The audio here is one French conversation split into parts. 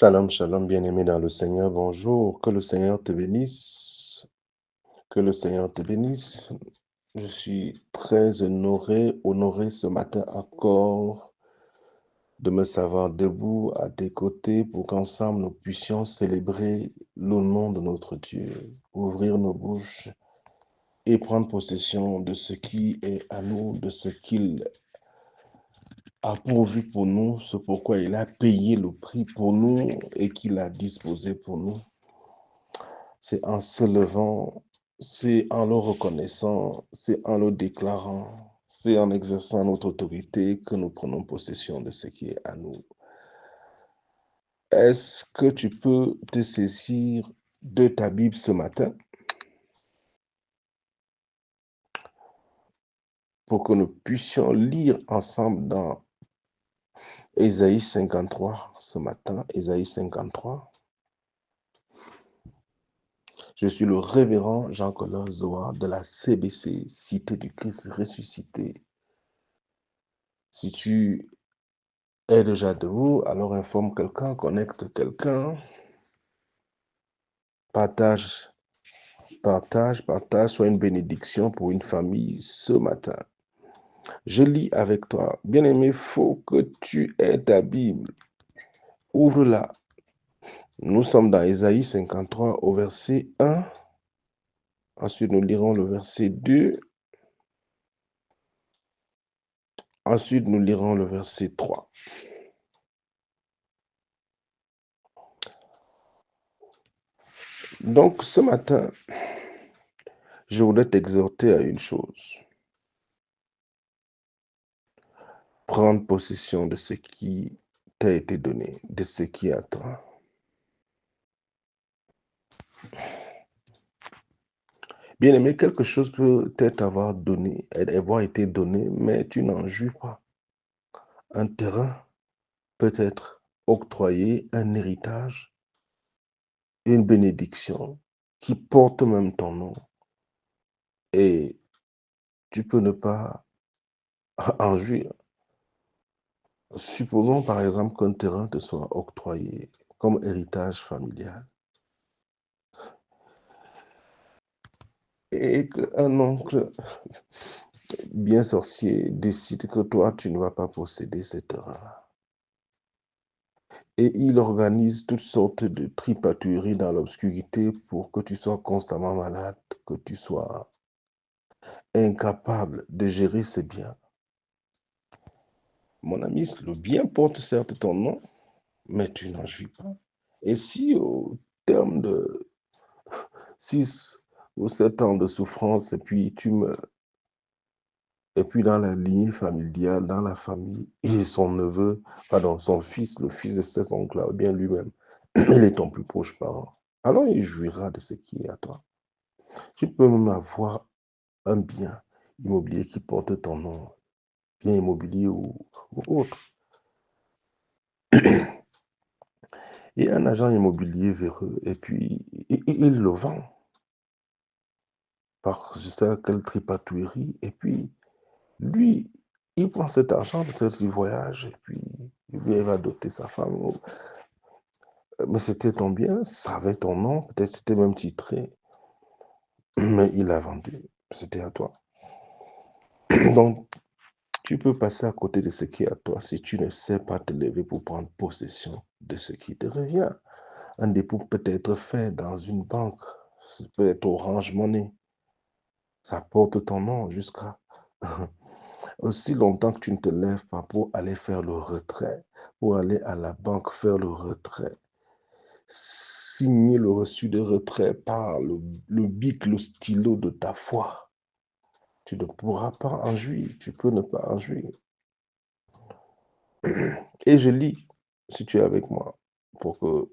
Shalom, shalom, bien-aimé dans le Seigneur, bonjour, que le Seigneur te bénisse, que le Seigneur te bénisse. Je suis très honoré ce matin encore de me savoir debout à tes côtés pour qu'ensemble nous puissions célébrer le nom de notre Dieu, ouvrir nos bouches et prendre possession de ce qui est à nous, de ce qu'il a pourvu pour nous, ce pourquoi il a payé le prix pour nous et qu'il a disposé pour nous. C'est en se levant, c'est en le reconnaissant, c'est en le déclarant, c'est en exerçant notre autorité que nous prenons possession de ce qui est à nous. Est-ce que tu peux te saisir de ta Bible ce matin pour que nous puissions lire ensemble dans Ésaïe 53 ce matin, Ésaïe 53. Je suis le révérend Jean-Colin Zoa de la CBC, Cité du Christ ressuscité. Si tu es déjà debout, alors informe quelqu'un, connecte quelqu'un, partage, sois une bénédiction pour une famille ce matin. Je lis avec toi. Bien-aimé, faut que tu aies ta Bible. Ouvre-la. Nous sommes dans Ésaïe 53 au verset 1. Ensuite, nous lirons le verset 2. Ensuite, nous lirons le verset 3. Donc, ce matin, je voudrais t'exhorter à une chose. Prendre possession de ce qui t'a été donné, de ce qui est à toi. Bien-aimé, quelque chose peut être avoir été donné, mais tu n'en jouis pas. Un terrain peut être octroyé, un héritage, une bénédiction qui porte même ton nom. Et tu peux ne pas en jouir. Supposons par exemple qu'un terrain te soit octroyé comme héritage familial et qu'un oncle bien sorcier décide que toi, tu ne vas pas posséder ce terrain. Et il organise toutes sortes de tripatouilleries dans l'obscurité pour que tu sois constamment malade, que tu sois incapable de gérer ses biens. Mon ami, le bien porte certes ton nom, mais tu n'en jouis pas. Et si au terme de 6 ou 7 ans de souffrance, et puis tu meurs, et puis dans la lignée familiale, dans la famille, et son neveu, pardon, son fils, le fils de cet oncle-là, ou bien lui-même, il est ton plus proche parent, alors il jouira de ce qui est à toi. Tu peux même avoir un bien immobilier qui porte ton nom, bien immobilier ou autre. Et un agent immobilier véreux, et puis il le vend par je sais quelle tripatouillerie, et puis lui, il prend cet argent, peut-être il voyage, et puis il va doter sa femme. Mais c'était ton bien, ça avait ton nom, peut-être c'était même titré, mais il l'a vendu, c'était à toi. Donc, tu peux passer à côté de ce qui est à toi si tu ne sais pas te lever pour prendre possession de ce qui te revient. Un dépôt peut être fait dans une banque, ça peut être Orange Money, ça porte ton nom jusqu'à aussi longtemps que tu ne te lèves pas pour aller faire le retrait, pour aller à la banque faire le retrait, signer le reçu de retrait par le bic, le stylo de ta foi. Tu ne pourras pas en jouir, tu peux ne pas en jouir. Et je lis, si tu es avec moi, pour que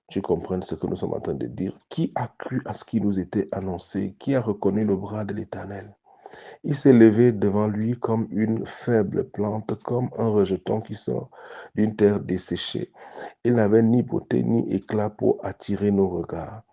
tu comprennes ce que nous sommes en train de dire. Qui a cru à ce qui nous était annoncé? Qui a reconnu le bras de l'Éternel? Il s'est levé devant lui comme une faible plante, comme un rejeton qui sort d'une terre desséchée. Il n'avait ni beauté ni éclat pour attirer nos regards,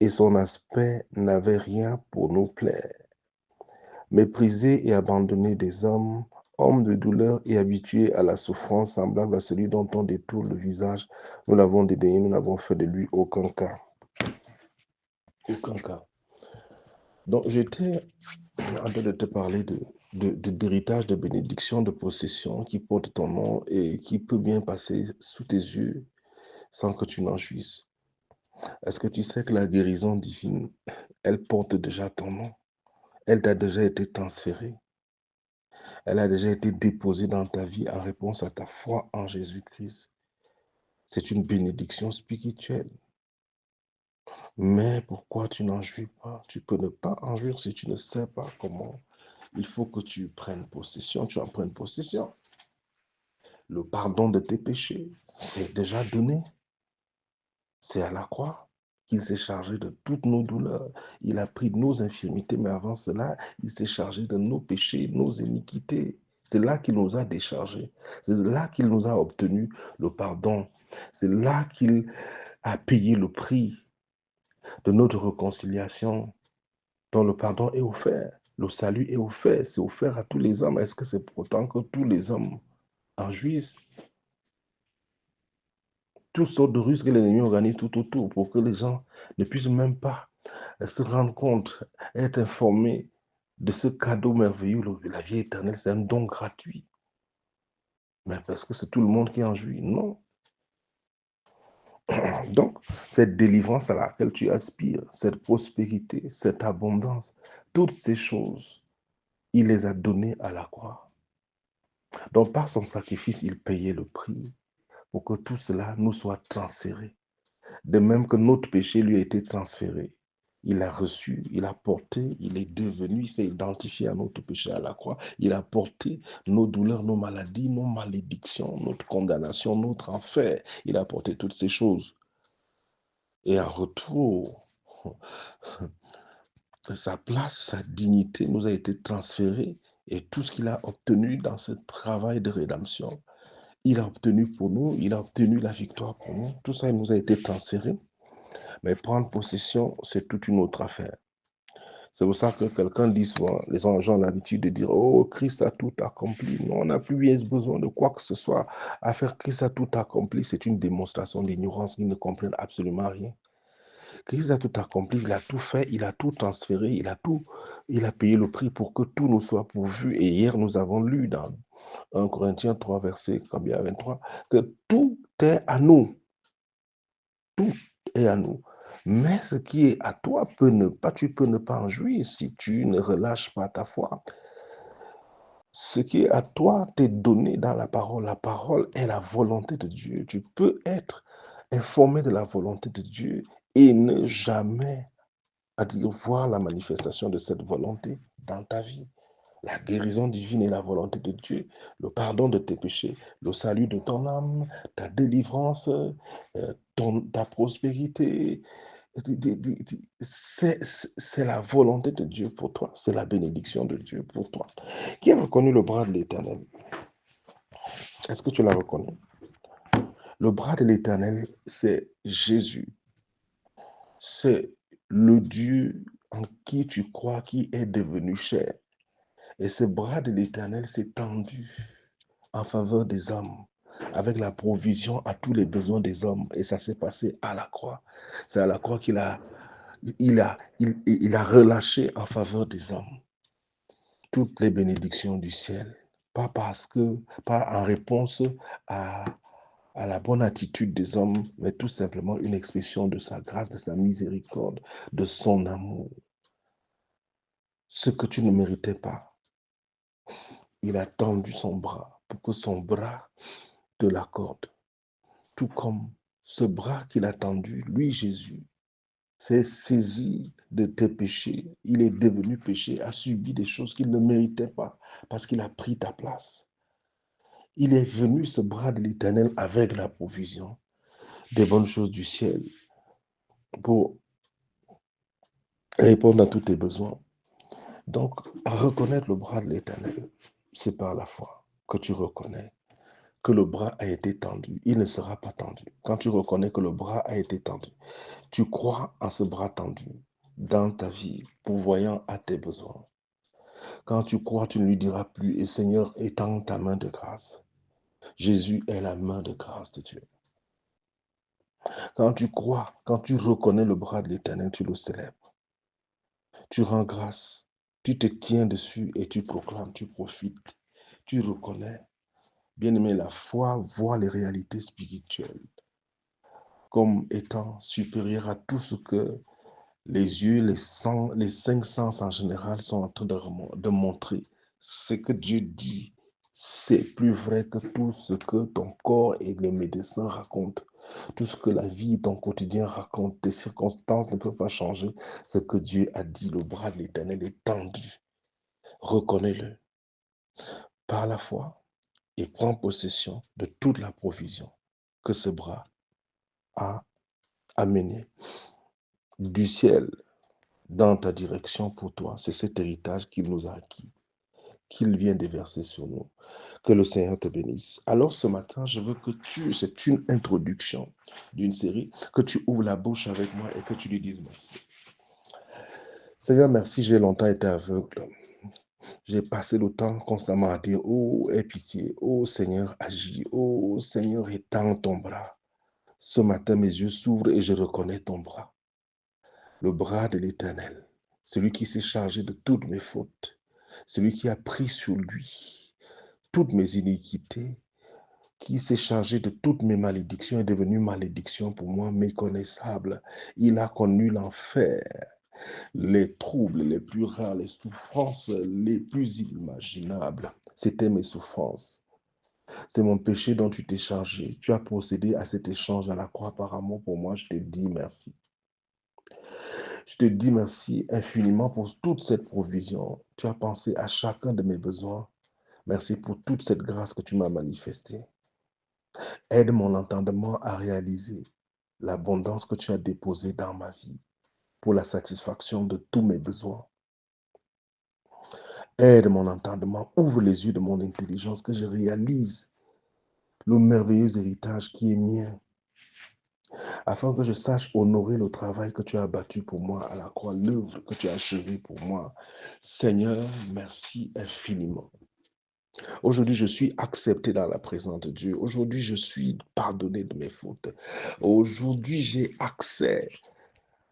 et son aspect n'avait rien pour nous plaire. Méprisé et abandonné des hommes, homme de douleur et habitué à la souffrance semblable à celui dont on détourne le visage. Nous l'avons dédaigné, nous n'avons fait de lui aucun cas. Aucun cas. Donc, j'étais en train de te parler d'héritage, de bénédiction, de possession qui porte ton nom et qui peut bien passer sous tes yeux sans que tu n'en jouisses. Est-ce que tu sais que la guérison divine, elle porte déjà ton nom? Elle t'a déjà été transférée. Elle a déjà été déposée dans ta vie en réponse à ta foi en Jésus-Christ. C'est une bénédiction spirituelle. Mais pourquoi tu n'en jouis pas? Tu peux ne pas en jouir si tu ne sais pas comment. Il faut que tu prennes possession, tu en prennes possession. Le pardon de tes péchés, c'est déjà donné. C'est à la croix qu'il s'est chargé de toutes nos douleurs. Il a pris nos infirmités, mais avant cela, il s'est chargé de nos péchés, nos iniquités. C'est là qu'il nous a déchargés. C'est là qu'il nous a obtenu le pardon. C'est là qu'il a payé le prix de notre réconciliation, dont le pardon est offert. Le salut est offert. C'est offert à tous les hommes. Est-ce que c'est pour autant que tous les hommes en jouissent? Toutes sortes de ruses que l'ennemi organise tout autour pour que les gens ne puissent même pas se rendre compte, être informés de ce cadeau merveilleux, la vie éternelle. C'est un don gratuit. Mais parce que c'est tout le monde qui en jouit? Non. Donc, cette délivrance à laquelle tu aspires, cette prospérité, cette abondance, toutes ces choses, il les a données à la croix. Donc, par son sacrifice, il payait le prix pour que tout cela nous soit transféré. De même que notre péché lui a été transféré. Il a reçu, il a porté, il est devenu, il s'est identifié à notre péché à la croix. Il a porté nos douleurs, nos maladies, nos malédictions, notre condamnation, notre enfer. Il a porté toutes ces choses. Et en retour, sa place, sa dignité nous a été transférée. Et tout ce qu'il a obtenu dans ce travail de rédemption, il a obtenu pour nous, il a obtenu la victoire pour nous. Tout ça, il nous a été transféré. Mais prendre possession, c'est toute une autre affaire. C'est pour ça que quelqu'un dit souvent, les gens ont l'habitude de dire, oh, Christ a tout accompli. Non, on n'a plus bien besoin de quoi que ce soit. À faire Christ a tout accompli, c'est une démonstration d'ignorance. Ils ne comprennent absolument rien. Christ a tout accompli, il a tout fait, il a tout transféré, il a payé le prix pour que tout nous soit pourvu. Et hier, nous avons lu dans 1 Corinthiens 3, verset combien, 23, que tout est à nous. Tout est à nous. Mais ce qui est à toi, tu peux ne pas en jouir si tu ne relâches pas ta foi. Ce qui est à toi t'est donné dans la parole. La parole est la volonté de Dieu. Tu peux être informé de la volonté de Dieu et ne jamais voir la manifestation de cette volonté dans ta vie. La guérison divine est la volonté de Dieu, le pardon de tes péchés, le salut de ton âme, ta délivrance, ta prospérité. C'est la volonté de Dieu pour toi, c'est la bénédiction de Dieu pour toi. Qui a reconnu le bras de l'Éternel? Est-ce que tu l'as reconnu? Le bras de l'Éternel, c'est Jésus. C'est le Dieu en qui tu crois, qui est devenu chair. Et ce bras de l'Éternel s'est tendu en faveur des hommes, avec la provision à tous les besoins des hommes. Et ça s'est passé à la croix. C'est à la croix qu'il a, il a relâché en faveur des hommes toutes les bénédictions du ciel. Pas en réponse à, à la bonne attitude des hommes, mais tout simplement une expression de sa grâce, de sa miséricorde, de son amour. Ce que tu ne méritais pas, il a tendu son bras pour que son bras te l'accorde. Tout comme ce bras qu'il a tendu, lui Jésus, s'est saisi de tes péchés. Il est devenu péché, a subi des choses qu'il ne méritait pas parce qu'il a pris ta place. Il est venu, ce bras de l'Éternel, avec la provision des bonnes choses du ciel pour répondre à tous tes besoins. Donc, reconnaître le bras de l'Éternel, c'est par la foi que tu reconnais que le bras a été tendu. Il ne sera pas tendu. Quand tu reconnais que le bras a été tendu, tu crois en ce bras tendu dans ta vie, pourvoyant à tes besoins. Quand tu crois, tu ne lui diras plus, et Seigneur, étends ta main de grâce. Jésus est la main de grâce de Dieu. Quand tu crois, quand tu reconnais le bras de l'Éternel, tu le célèbres. Tu rends grâce, tu te tiens dessus et tu proclames, tu profites, tu reconnais. Bien-aimé, la foi voit les réalités spirituelles comme étant supérieures à tout ce que les yeux, les cinq sens en général sont en train de montrer. Ce que Dieu dit, c'est plus vrai que tout ce que ton corps et les médecins racontent. Tout ce que la vie, ton quotidien raconte, tes circonstances ne peuvent pas changer. Ce que Dieu a dit, le bras de l'Éternel est tendu. Reconnais-le par la foi et prends possession de toute la provision que ce bras a amenée du ciel dans ta direction pour toi. C'est cet héritage qu'il nous a acquis, qu'il vient déverser sur nous. Que le Seigneur te bénisse. Alors ce matin, je veux que c'est une introduction d'une série, que tu ouvres la bouche avec moi et que tu lui dises merci. Seigneur, merci, j'ai longtemps été aveugle. J'ai passé le temps constamment à dire, oh, aie pitié, oh Seigneur, agis, oh Seigneur, étends ton bras. Ce matin, mes yeux s'ouvrent et je reconnais ton bras, le bras de l'Éternel, celui qui s'est chargé de toutes mes fautes, celui qui a pris sur lui toutes mes iniquités, qui s'est chargé de toutes mes malédictions, est devenu malédiction pour moi, méconnaissable. Il a connu l'enfer, les troubles les plus rares, les souffrances les plus inimaginables. C'était mes souffrances. C'est mon péché dont tu t'es chargé. Tu as procédé à cet échange à la croix par amour pour moi. Je te dis merci. Je te dis merci infiniment pour toute cette provision. Tu as pensé à chacun de mes besoins. Merci pour toute cette grâce que tu m'as manifestée. Aide mon entendement à réaliser l'abondance que tu as déposée dans ma vie pour la satisfaction de tous mes besoins. Aide mon entendement, ouvre les yeux de mon intelligence, que je réalise le merveilleux héritage qui est mien, afin que je sache honorer le travail que tu as abattu pour moi à la croix, l'œuvre que tu as achevée pour moi. Seigneur, merci infiniment. Aujourd'hui, je suis accepté dans la présence de Dieu. Aujourd'hui, je suis pardonné de mes fautes. Aujourd'hui, j'ai accès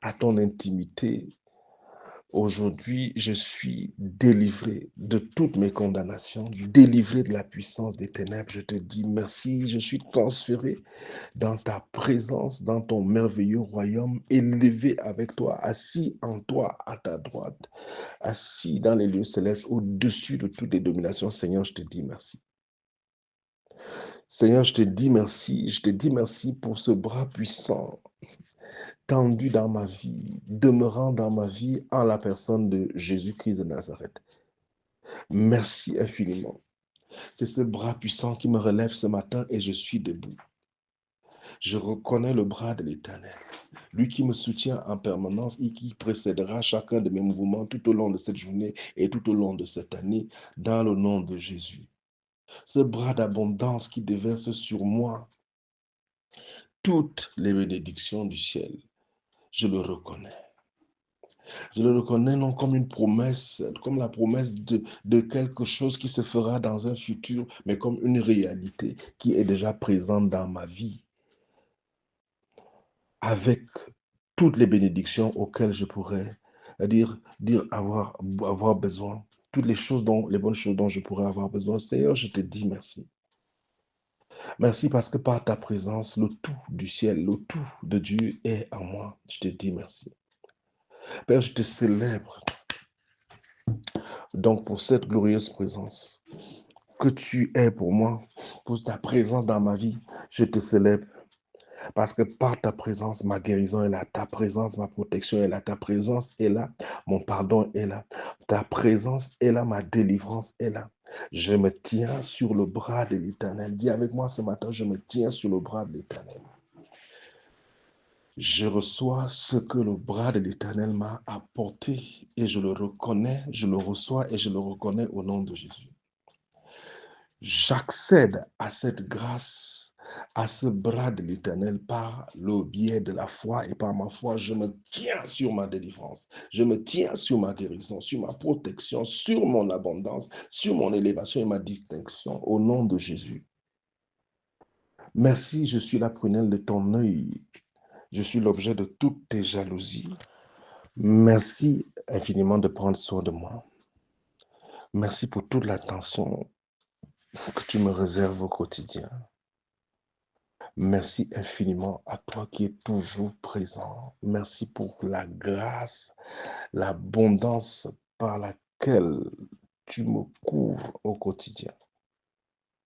à ton intimité. Aujourd'hui, je suis délivré de toutes mes condamnations, délivré de la puissance des ténèbres. Je te dis merci, je suis transféré dans ta présence, dans ton merveilleux royaume, élevé avec toi, assis en toi à ta droite, assis dans les lieux célestes, au-dessus de toutes les dominations. Seigneur, je te dis merci. Seigneur, je te dis merci, je te dis merci pour ce bras puissant tendu dans ma vie, demeurant dans ma vie en la personne de Jésus-Christ de Nazareth. Merci infiniment. C'est ce bras puissant qui me relève ce matin et je suis debout. Je reconnais le bras de l'Éternel, lui qui me soutient en permanence et qui précédera chacun de mes mouvements tout au long de cette journée et tout au long de cette année, dans le nom de Jésus. Ce bras d'abondance qui déverse sur moi toutes les bénédictions du ciel, je le reconnais. Je le reconnais non comme une promesse, comme la promesse de quelque chose qui se fera dans un futur, mais comme une réalité qui est déjà présente dans ma vie, avec toutes les bénédictions auxquelles je pourrais dire avoir besoin, toutes les bonnes choses dont je pourrais avoir besoin. Seigneur, je te dis merci. Merci parce que par ta présence, le tout du ciel, le tout de Dieu est en moi. Je te dis merci. Père, je te célèbre donc pour cette glorieuse présence que tu es pour moi, pour ta présence dans ma vie. Je te célèbre parce que par ta présence, ma guérison est là, ta présence, ma protection est là, ta présence est là, mon pardon est là, ta présence est là, ma délivrance est là. Je me tiens sur le bras de l'Éternel. Dis avec moi ce matin, je me tiens sur le bras de l'Éternel. Je reçois ce que le bras de l'Éternel m'a apporté et je le reconnais, je le reçois et je le reconnais au nom de Jésus. J'accède à cette grâce À ce bras de l'Éternel, par le biais de la foi et par ma foi, je me tiens sur ma délivrance, je me tiens sur ma guérison, sur ma protection, sur mon abondance, sur mon élévation et ma distinction, au nom de Jésus. Merci, je suis la prunelle de ton œil, je suis l'objet de toutes tes jalousies. Merci infiniment de prendre soin de moi. Merci pour toute l'attention que tu me réserves au quotidien. Merci infiniment à toi qui es toujours présent. Merci pour la grâce, l'abondance par laquelle tu me couvres au quotidien.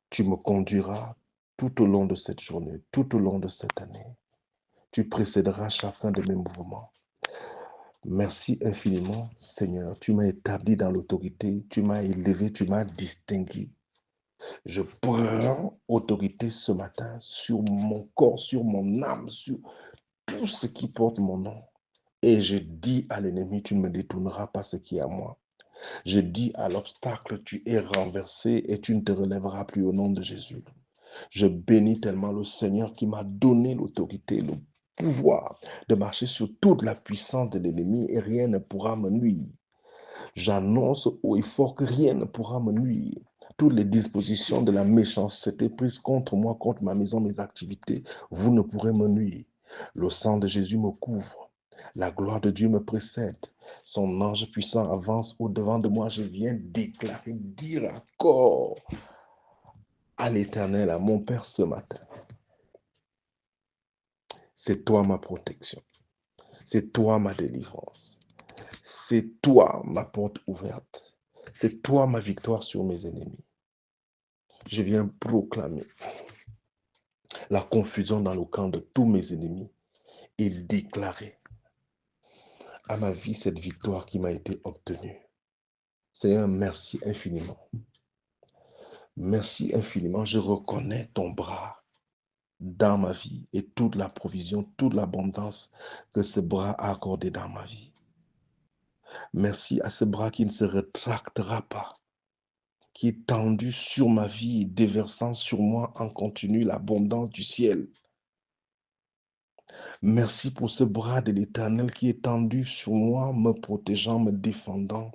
Tu me conduiras tout au long de cette journée, tout au long de cette année. Tu précéderas chacun de mes mouvements. Merci infiniment, Seigneur. Tu m'as établi dans l'autorité, tu m'as élevé, tu m'as distingué. Je prends autorité ce matin sur mon corps, sur mon âme, sur tout ce qui porte mon nom. Et je dis à l'ennemi, tu ne me détourneras pas ce qui est à moi. Je dis à l'obstacle, tu es renversé et tu ne te relèveras plus au nom de Jésus. Je bénis tellement le Seigneur qui m'a donné l'autorité, le pouvoir de marcher sur toute la puissance de l'ennemi et rien ne pourra me nuire. J'annonce haut et fort que rien ne pourra me nuire. Toutes les dispositions de la méchanceté prises contre moi, contre ma maison, mes activités, vous ne pourrez me nuire. Le sang de Jésus me couvre. La gloire de Dieu me précède. Son ange puissant avance au-devant de moi. Je viens déclarer, dire encore à l'Éternel, à mon Père ce matin. C'est toi ma protection. C'est toi ma délivrance. C'est toi ma porte ouverte. C'est toi ma victoire sur mes ennemis. Je viens proclamer la confusion dans le camp de tous mes ennemis et déclarer à ma vie cette victoire qui m'a été obtenue. Seigneur, merci infiniment. Merci infiniment. Je reconnais ton bras dans ma vie et toute la provision, toute l'abondance que ce bras a accordé dans ma vie. Merci à ce bras qui ne se rétractera pas, qui est tendu sur ma vie et déversant sur moi en continu l'abondance du ciel. Merci pour ce bras de l'Éternel qui est tendu sur moi, me protégeant, me défendant,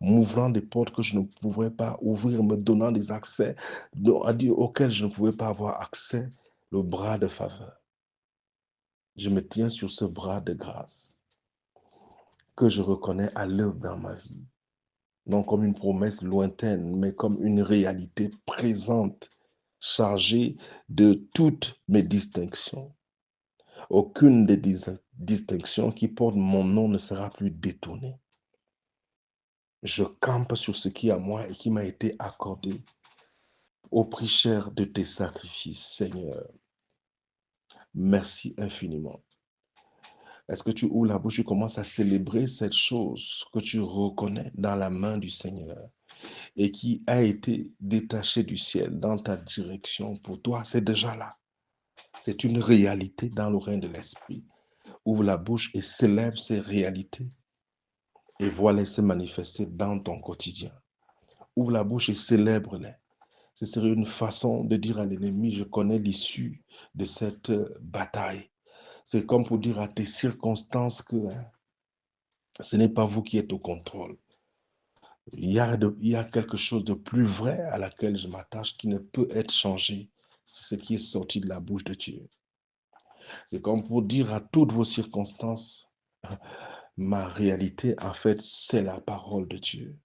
m'ouvrant des portes que je ne pouvais pas ouvrir, me donnant des accès auxquels je ne pouvais pas avoir accès, le bras de faveur. Je me tiens sur ce bras de grâce que je reconnais à l'œuvre dans ma vie, non comme une promesse lointaine, mais comme une réalité présente, chargée de toutes mes distinctions. Aucune des distinctions qui portent mon nom ne sera plus détournée. Je campe sur ce qui est à moi et qui m'a été accordé au prix cher de tes sacrifices, Seigneur. Merci infiniment. Est-ce que tu ouvres la bouche, tu commences à célébrer cette chose que tu reconnais dans la main du Seigneur et qui a été détachée du ciel dans ta direction pour toi? C'est déjà là. C'est une réalité dans le règne de l'Esprit. Ouvre la bouche et célèbre ces réalités et vois-les se manifester dans ton quotidien. Ouvre la bouche et célèbre-les. Ce serait une façon de dire à l'ennemi, je connais l'issue de cette bataille. C'est comme pour dire à tes circonstances que ce n'est pas vous qui êtes au contrôle. Il y a quelque chose de plus vrai à laquelle je m'attache qui ne peut être changé. C'est ce qui est sorti de la bouche de Dieu. C'est comme pour dire à toutes vos circonstances, ma réalité, en fait, c'est la parole de Dieu.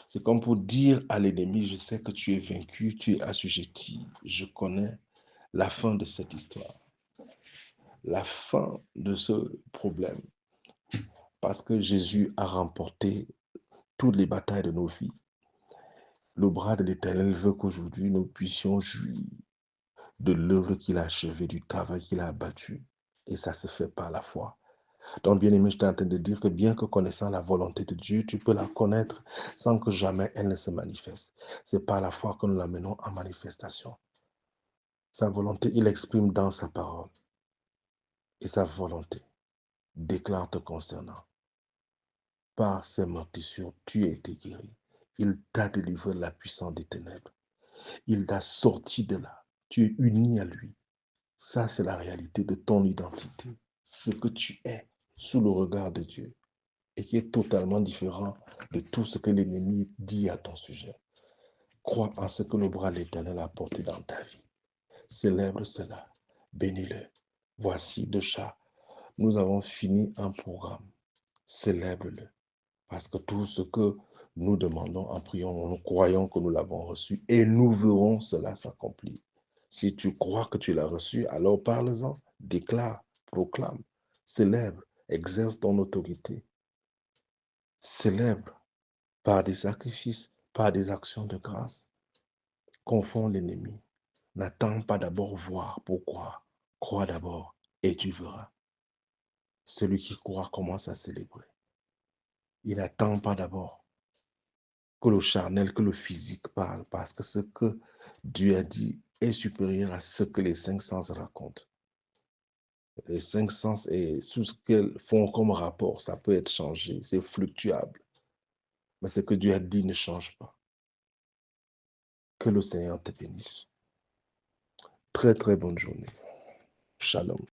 C'est comme pour dire à l'ennemi, je sais que tu es vaincu, tu es assujetti. Je connais la fin de cette histoire, la fin de ce problème, parce que Jésus a remporté toutes les batailles de nos vies. Le bras de l'Éternel veut qu'aujourd'hui nous puissions jouir de l'œuvre qu'il a achevée, du travail qu'il a abattu. Et ça se fait par la foi. Donc, bien aimé, je suis en train de dire que bien que connaissant la volonté de Dieu, tu peux la connaître sans que jamais elle ne se manifeste. C'est par la foi que nous l'amenons en manifestation. Sa volonté, il exprime dans sa parole. Et sa volonté déclare te concernant. Par ses meurtrissures, tu as été guéri. Il t'a délivré de la puissance des ténèbres. Il t'a sorti de là. Tu es uni à lui. Ça, c'est la réalité de ton identité. Ce que tu es sous le regard de Dieu et qui est totalement différent de tout ce que l'ennemi dit à ton sujet. Crois en ce que le bras de l'Éternel a porté dans ta vie. Célèbre cela. Bénis-le. Voici deux chats. Nous avons fini un programme. Célèbre-le. Parce que tout ce que nous demandons en priant, nous croyons que nous l'avons reçu et nous verrons cela s'accomplir. Si tu crois que tu l'as reçu, alors parle-en, déclare, proclame, célèbre, exerce ton autorité. Célèbre par des sacrifices, par des actions de grâce. Confonds l'ennemi. N'attends pas d'abord voir pour croire. Crois d'abord et tu verras. Celui qui croit commence à célébrer. Il n'attend pas d'abord que le charnel, que le physique parle, parce que ce que Dieu a dit est supérieur à ce que les cinq sens racontent. Les cinq sens et tout ce qu'elles font comme rapport, ça peut être changé, c'est fluctuable. Mais ce que Dieu a dit ne change pas. Que le Seigneur te bénisse. Très, très bonne journée. Shalom.